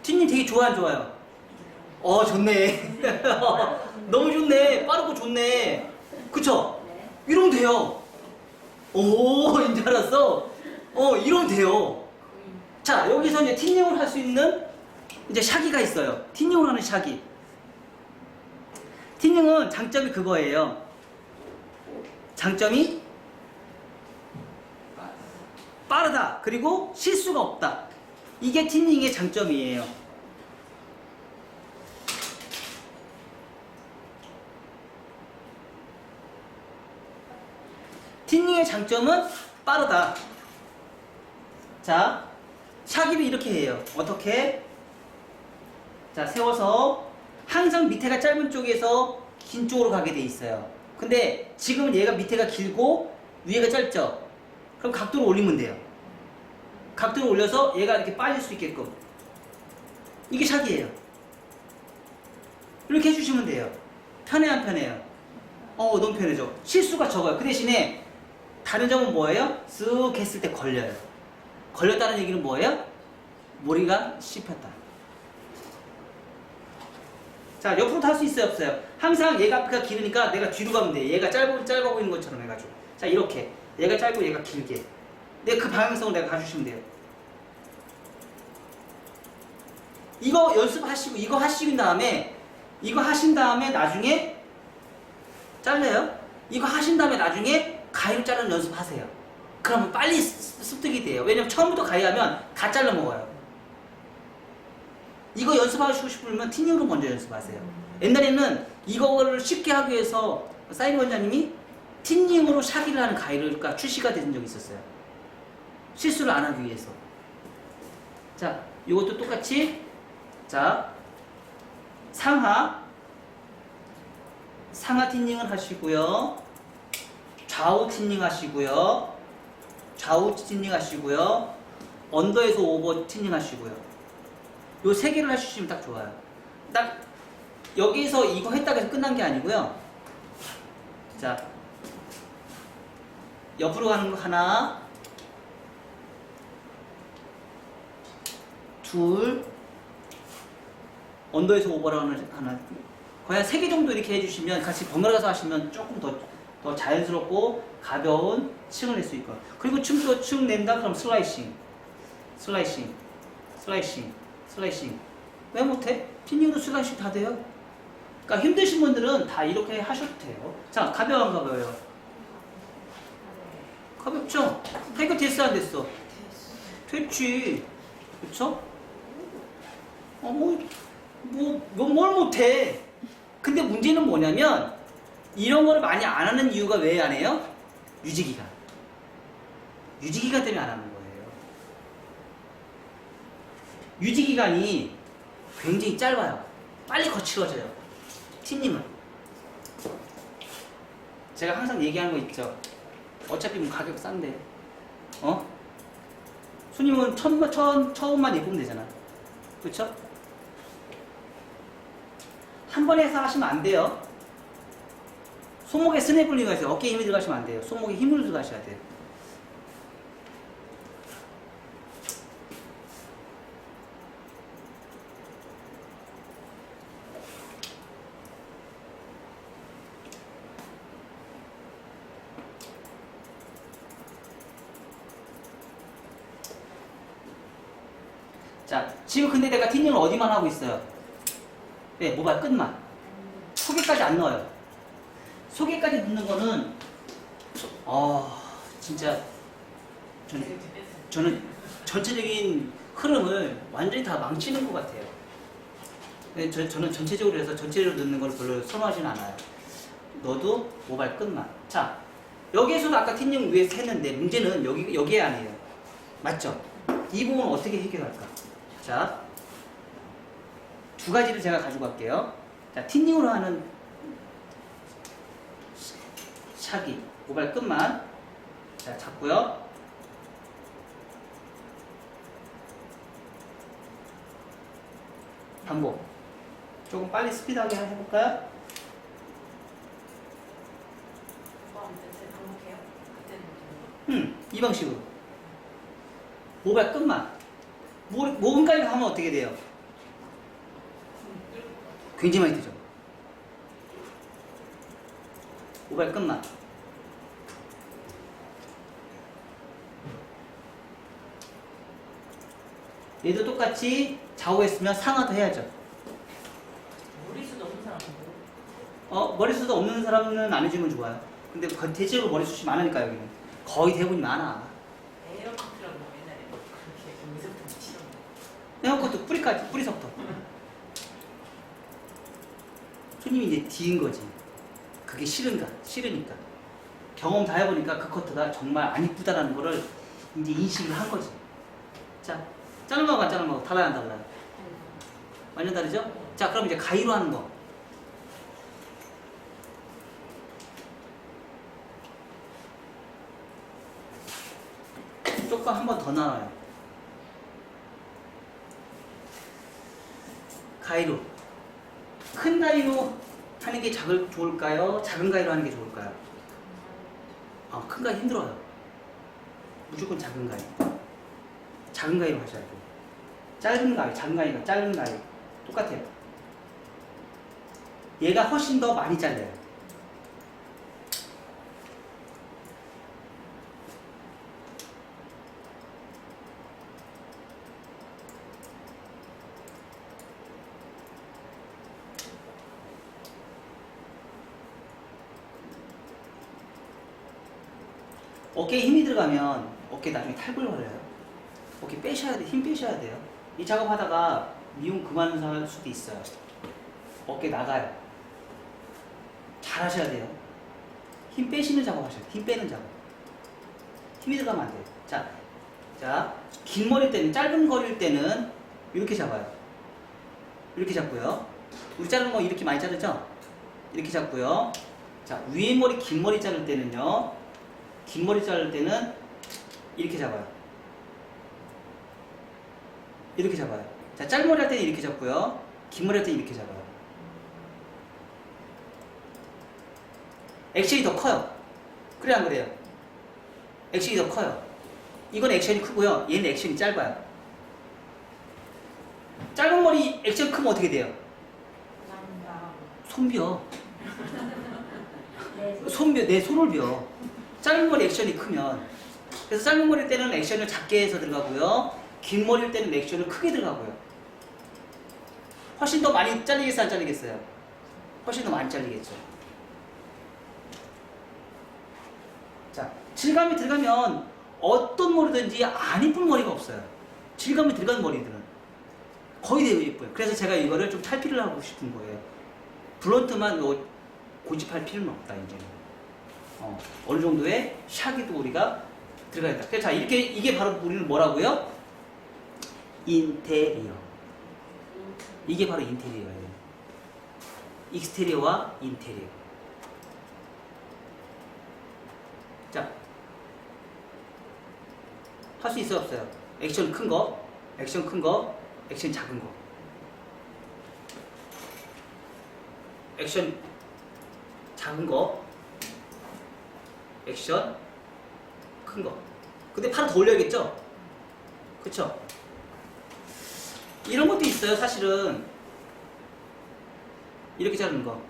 틴님 되게 좋아, 안 좋아요? 좋네. 너무 좋네. 빠르고 좋네. 그쵸? 네. 이러면 돼요. 오, 이제 알았어? 이러면 돼요. 자, 여기서 이제 틴닝을 할 수 있는 이제 샤기가 있어요. 틴닝을 하는 샤기. 틴닝은 장점이 그거예요. 장점이 빠르다. 그리고 실수가 없다. 이게 틴닝의 장점이에요. 틴닝의 장점은 빠르다. 자, 샤기를 이렇게 해요. 어떻게? 자, 세워서 항상 밑에가 짧은 쪽에서 긴 쪽으로 가게 돼 있어요. 근데 지금은 얘가 밑에가 길고 위에가 짧죠? 그럼 각도를 올리면 돼요. 각도를 올려서 얘가 이렇게 빠질 수 있게끔. 이게 샤기예요. 이렇게 해주시면 돼요. 편해요, 안 편해요? 너무 편해져. 실수가 적어요. 그 대신에 다른 점은 뭐예요? 쓱 했을 때 걸려요. 걸렸다는 얘기는 뭐예요? 머리가 씹혔다. 자, 옆으로도 할 수 있어요, 없어요? 항상 얘가 앞이가 길으니까 내가 뒤로 가면 돼. 얘가 짧아 보이는 것처럼 해가지고. 자, 이렇게. 얘가 짧고 얘가 길게. 근데 그 방향성을 내가 가주시면 돼요. 이거 연습하시고, 이거 하신 다음에 나중에 잘라요? 이거 하신 다음에 나중에 가위로 자르는 연습하세요. 그러면 빨리 습득이 돼요. 왜냐면 처음부터 가위하면 다 잘라 먹어요. 이거 연습하시고 싶으면 틴닝으로 먼저 연습하세요. 옛날에는 이거를 쉽게 하기 위해서 사이리 원장님이 틴닝으로 샤기를 하는 가위가 출시가 된 적이 있었어요. 실수를 안 하기 위해서. 자, 이것도 똑같이. 자, 상하 틴닝을 하시고요. 좌우 틴닝 하시고요. 언더에서 오버 틴닝 하시고요. 요 세 개를 하시면 딱 좋아요. 딱 여기서 이거 했다고 해서 끝난 게 아니고요. 자, 옆으로 가는 거 하나, 둘, 언더에서 오버를 하나. 거의 한 3개 정도 이렇게 해주시면 같이 번갈아가서 하시면 조금 더 자연스럽고 가벼운 층을 낼 수 있고. 그리고 층도 층 낸다? 그럼 슬라이싱. 슬라이싱. 슬라이싱. 슬라이싱. 왜 못해? 핀닝도 슬라이싱 다 돼요. 그러니까 힘드신 분들은 다 이렇게 하셔도 돼요. 자, 가벼워 안 가벼워요? 가볍죠? 이거 됐어 안 됐어? 됐지. 그쵸? 뭘 못해. 근데 문제는 뭐냐면 이런 거를 많이 안 하는 이유가 왜 안 해요? 유지기간. 유지기간 때문에 안 하는 거예요. 유지기간이 굉장히 짧아요. 빨리 거칠어져요. 티님은. 제가 항상 얘기하는 거 있죠. 어차피 뭐 가격 싼데. 손님은 처음만 입으면 되잖아. 그쵸? 한 번에 해서 하시면 안 돼요. 손목에 스냅을링가 있어요. 어깨에 힘이 들어가시면 안 돼요. 손목에 힘을 들어가셔야 돼요. 자, 지금 근데 내가 틴닝을 어디만 하고 있어요? 네, 모발 끝만. 소개까지 안 넣어요. 소개까지 넣는 거는, 진짜, 저는 전체적인 흐름을 완전히 다 망치는 것 같아요. 근데 저는 전체적으로 해서 전체적으로 넣는 걸 별로 선호하지는 않아요. 너도 모발 끝만. 자, 여기에서도 아까 틴닝 위에서 했는데 문제는 여기에 아니에요. 맞죠? 이 부분은 어떻게 해결할까? 자, 두 가지를 제가 가지고 갈게요. 자, 틴닝으로 하는 샤기, 모발 끝만. 자, 잡고요. 반복. 조금 빨리 스피드하게 해볼까요? 이 방식으로. 모발 끝만. 모근까지 하면 어떻게 돼요? 굉장히 많이 되죠. 모발 끝만. 얘도 똑같이 좌우했으면 상하도 해야죠. 머리숱 없는 사람은 머리숱 없는 사람은 안 해주면 좋아요. 근데 대체로 머리숱이 많으니까 여기는. 거의 대부분이 많아. 에어컨트라고 옛날에 그렇게 여기서부터 붙이던 에어컨도 뿌리서부터. 손님이 이제 뒤인 거지. 그게 싫으니까. 경험 다 해보니까 그 커트가 정말 안 이쁘다라는 거를 이제 인식을 한 거지. 자, 자른 거하고 안 자른 거하고 달라요, 안 달라요? 완전 다르죠? 자, 그럼 이제 가위로 하는 거. 조금 한 번 더 나와요. 가위로. 큰 가위로 하는 게 좋을까요? 작은 가위로 하는 게 좋을까요? 큰 가위 힘들어요. 무조건 작은 가위. 작은 가위로 하셔야 돼요. 짧은 가위, 작은 가위가 짧은 가위. 똑같아요. 얘가 훨씬 더 많이 잘려요. 어깨에 힘이 들어가면 어깨 나중에 탈골 걸려요. 어깨 빼셔야 돼, 힘 빼셔야 돼요. 이 작업하다가 미용 그만할 수도 있어요. 어깨 나가요. 잘 하셔야 돼요. 힘 빼시는 작업 하셔야 돼요. 힘 빼는 작업. 힘이 들어가면 안 돼요. 자, 긴 머리 때는, 짧은 거리일 때는 이렇게 잡아요. 이렇게 잡고요. 우리 자르는 거 이렇게 많이 자르죠? 이렇게 잡고요. 자, 위에 머리, 긴 머리 자를 때는요. 긴 머리 자를 때는 이렇게 잡아요. 이렇게 잡아요. 자, 짧은 머리 할 때는 이렇게 잡고요. 긴 머리 할 때는 이렇게 잡아요. 액션이 더 커요. 그래 안 그래요? 액션이 더 커요. 이건 액션이 크고요. 얘는 액션이 짧아요. 짧은 머리 액션 크면 어떻게 돼요? 감사합니다. 손벼. 손벼, 내 손을 벼. 짧은 머리 액션이 크면. 그래서 짧은 머리 때는 액션을 작게 해서 들어가고요. 긴 머리일 때는 액션을 크게 들어가고요. 훨씬 더 많이 잘리겠어요, 안 잘리겠어요? 훨씬 더 많이 잘리겠죠. 자, 질감이 들어가면 어떤 머리든지 안 이쁜 머리가 없어요. 질감이 들어간 머리들은 거의 대부분 예뻐요. 그래서 제가 이거를 좀 탈피를 하고 싶은 거예요. 블런트만 고집할 필요는 없다, 이제는. 어느 정도의 샤기도 우리가 들어가야 된다. 자, 이게 바로 우리는 뭐라고요? 인테리어. 이게 바로 인테리어예요. 익스테리어와 인테리어. 자, 할 수 있어요, 없어요? 액션 큰 거, 액션 큰 거, 액션 작은 거. 액션 작은 거, 액션 큰 거. 근데 팔을 더 올려야겠죠? 그쵸? 이런 것도 있어요, 사실은. 이렇게 자르는 거.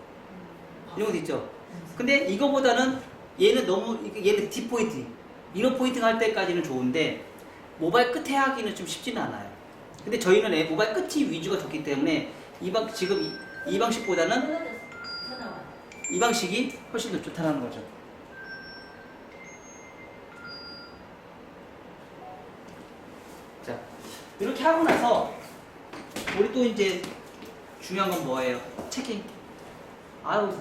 이런 것도 있죠? 근데 이거보다는 얘는 너무, 얘는 뒷포인트. 이런 포인트가 할 때까지는 좋은데, 모발 끝에 하기는 좀 쉽지는 않아요. 근데 저희는 모발 끝이 위주가 좋기 때문에, 지금 이 방식보다는 이 방식이 훨씬 더 좋다는 거죠. 자, 이렇게 하고 나서 우리 또 이제 중요한 건 뭐예요? 체킹. 아유,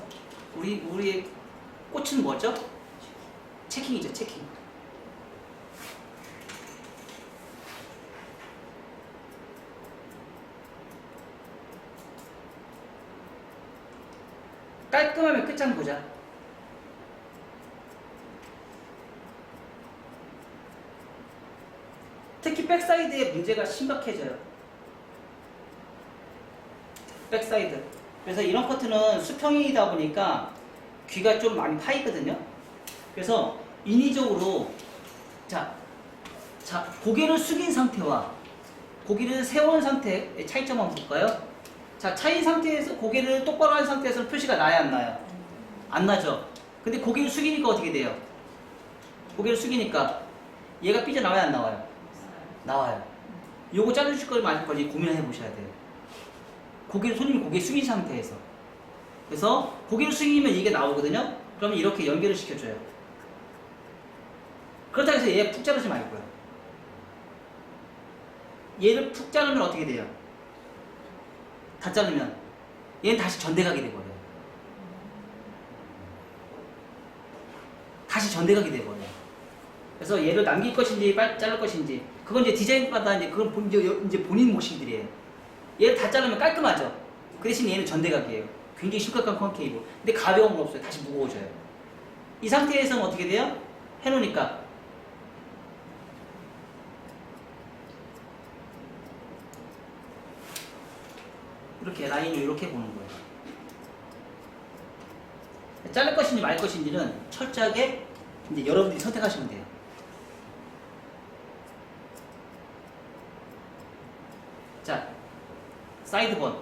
우리의 꽃은 뭐죠? 체킹이죠, 체킹. 깔끔하면 끝장 보자. 특히 백사이드의 문제가 심각해져요. 백사이드. 그래서 이런 커트는 수평이다 보니까 귀가 좀 많이 파이거든요. 그래서 인위적으로 자 고개를 숙인 상태와 고개를 세운 상태의 차이점 한번 볼까요? 자, 차인 상태에서 고개를 똑바로 한 상태에서는 표시가 나야 안 나요? 안 나죠? 근데 고개를 숙이니까 어떻게 돼요? 고개를 숙이니까 얘가 삐져나와야 안 나와요? 나와요. 요거 자르실 걸 말할 건지 고민해 보셔야 돼요. 손님이 고개 숙인 상태에서. 그래서 고개를 숙이면 이게 나오거든요? 그러면 이렇게 연결을 시켜줘요. 그렇다고 해서 얘 푹 자르지 말고요. 얘를 푹 자르면 어떻게 돼요? 다 자르면 얘는 다시 전대각이 돼버려요. 다시 전대각이 돼버려요. 그래서 얘를 남길 것인지 빨리 자를 것인지 그건 이제 디자인마다 그건 이제 본인 몫이들이에요. 얘를 다 자르면 깔끔하죠. 그 대신 얘는 전대각이에요. 굉장히 심각한 컨케이브. 근데 가벼운 건 없어요. 다시 무거워져요. 이 상태에서는 어떻게 돼요? 해놓으니까 이렇게 라인을 이렇게 보는 거예요. 자를 것인지 말 것인지는 철저하게 이제 여러분들이 선택하시면 돼요. 자, 사이드번.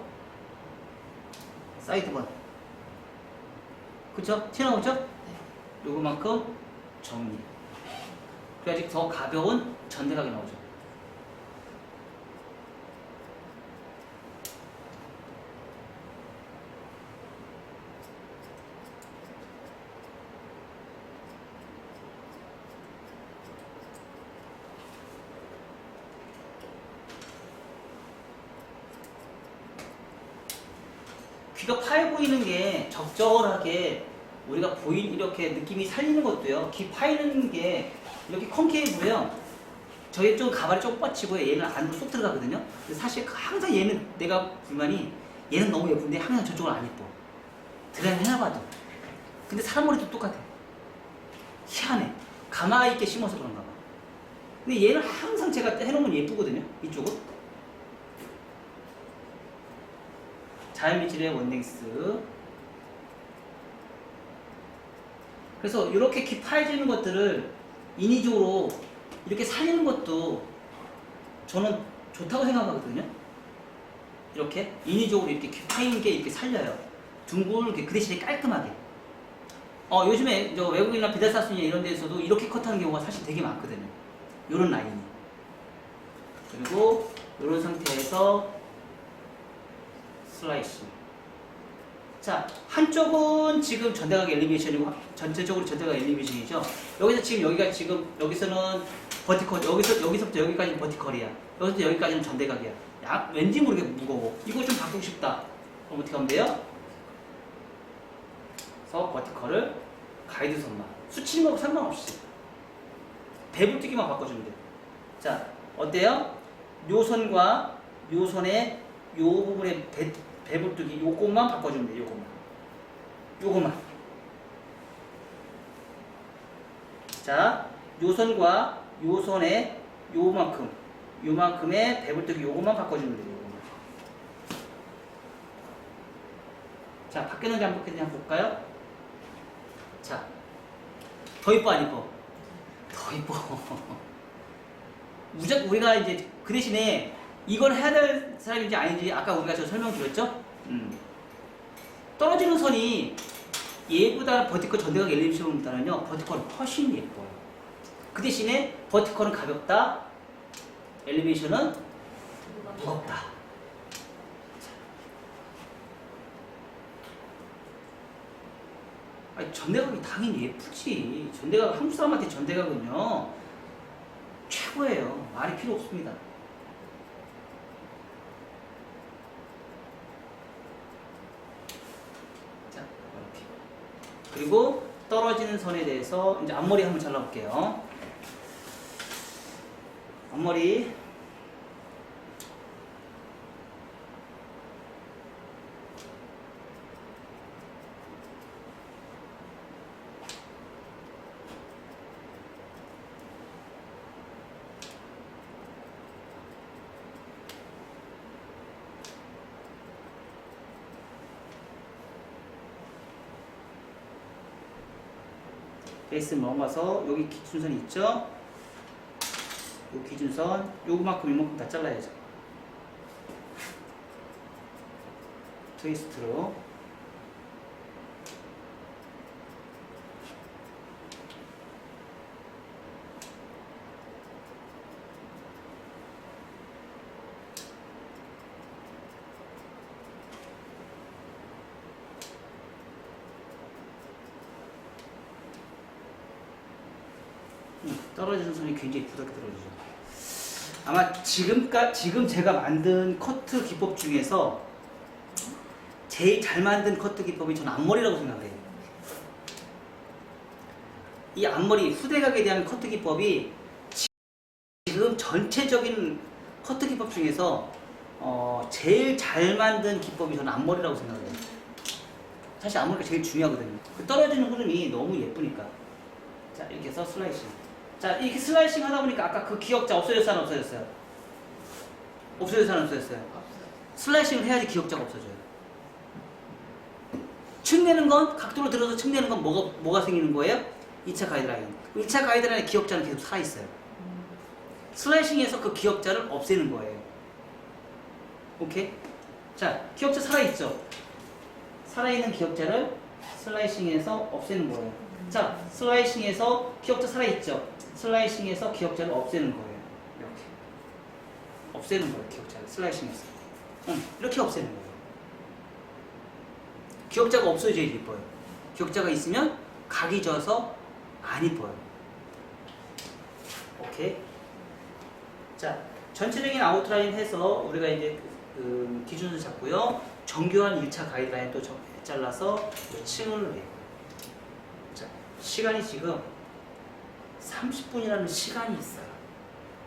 그쵸? 튀어나오죠? 요거만큼 정리. 그래야지 더 가벼운 전대각이 나오죠. 귀가 파여 보이는 게 적절하게 우리가 이렇게 느낌이 살리는 것도요. 귀 파이는 게 이렇게 콘케이브고요. 저희 쪽 가발이 좀 뻗치고 얘는 안으로 쏙 들어가거든요. 근데 사실 항상 얘는 내가 불만이 얘는 너무 예쁜데 항상 저쪽은 안 예뻐. 드라이브 해놔봐도. 근데 사람 머리도 똑같아. 희한해. 가마에 있게 심어서 그런가 봐. 근데 얘는 항상 제가 해놓으면 예쁘거든요. 이쪽은. 자연미질의 원댕스. 그래서 이렇게 귀 파여지는 것들을 인위적으로 이렇게 살리는 것도 저는 좋다고 생각하거든요. 이렇게 인위적으로 이렇게 파인 게 이렇게 살려요. 둥글게 그 대신에 깔끔하게. 요즘에 저 외국인이나 비달사순이나 이런 데서도 이렇게 컷하는 경우가 사실 되게 많거든요. 요런 라인이. 그리고 요런 상태에서 슬라이싱. 자, 한쪽은 지금 전대각 엘리베이션이고 전체적으로 전대각 엘리베이션이죠. 여기서 지금 여기가 지금 여기서는 버티컬, 여기서부터 여기까지는 버티컬이야. 여기서부터 여기까지는 전대각이야. 왠지 모르게 무거워. 이거 좀 바꾸고 싶다. 그럼 어떻게 하면 돼요? 그래서 버티컬을 가이드 선만 수치는 거 상관없이 배불뛰기만 바꿔주면 돼. 자, 어때요? 요 선과 요 선의 요 부분의 배불뜨기 요것만 바꿔주면 돼. 요것만. 자, 요 선과 요 선의 요만큼의 배불뜨기 요것만 바꿔주면 돼. 요것만. 자, 바뀌었는지 안 바뀌었는지 한번 볼까요? 자, 더 이뻐 안 이뻐? 더 이뻐. 무조건 우리가 이제 그 대신에 이걸 해야 될 사람인지 아닌지 아까 우리가 저 설명드렸죠? 떨어지는 선이 얘보다 버티컬 전대각 엘리베이션보다는요 버티컬은 훨씬 예뻐요. 그 대신에 버티컬은 가볍다, 엘리베이션은 무겁다. 아니, 전대각이 당연히 예쁘지. 전대각, 한국 사람한테 전대각은요 최고예요. 말이 필요 없습니다. 자, 이렇게. 그리고 떨어지는 선에 대해서 이제 앞머리 한번 잘라볼게요. 앞머리. 베이스 넘어가서 여기 기준선이 있죠? 요 기준선 요만큼 다 잘라야죠. 트위스트로. 떨어지는 선이 굉장히 부드럽게 떨어지죠. 아마 지금 제가 만든 커트 기법 중에서 제일 잘 만든 커트 기법이 저는 앞머리라고 생각해요. 이 앞머리 후대각에 대한 커트 기법이 지금 전체적인 커트 기법 중에서 제일 잘 만든 기법이 저는 앞머리라고 생각해요. 사실 앞머리가 제일 중요하거든요. 그 떨어지는 흐름이 너무 예쁘니까. 자, 이렇게 해서 슬라이싱. 자, 이렇게 슬라이싱 하다 보니까 아까 그 기역자 없어졌어요, 안 없어졌어요? 없어졌어요, 안 없어졌어요? 슬라이싱을 해야지 기역자가 없어져요. 층내는 건, 각도로 들어서 층내는 건 뭐가 생기는 거예요? 2차 가이드라인. 2차 가이드라인의 기역자는 계속 살아있어요. 슬라이싱에서 그 기역자를 없애는 거예요. 오케이? 자, 기역자 살아있죠? 살아있는 기역자를 슬라이싱에서 없애는 거예요. 자, 슬라이싱에서 기역자 살아있죠? 슬라이싱에서 기역자를 없애는 거예요. 이렇게. 없애는 거예요, 기역자를. 슬라이싱에서. 이렇게 없애는 거예요. 기역자가 없어져야 이뻐요. 기역자가 있으면 각이 져서 안 이뻐요. 오케이? 자, 전체적인 아웃라인 해서 우리가 이제 그 기준을 잡고요. 정교한 1차 가이드라인 또 잘라서 층을 내고. 자, 시간이 지금 30분이라는 시간이 있어요.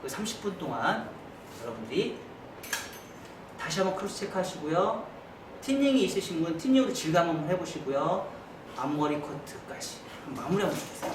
그 30분 동안 여러분들이 다시 한번 크로스 체크 하시고요. 틴닝이 있으신 분 틴닝으로 질감 한번 해보시고요. 앞머리 커트까지 마무리하면 좋겠어요.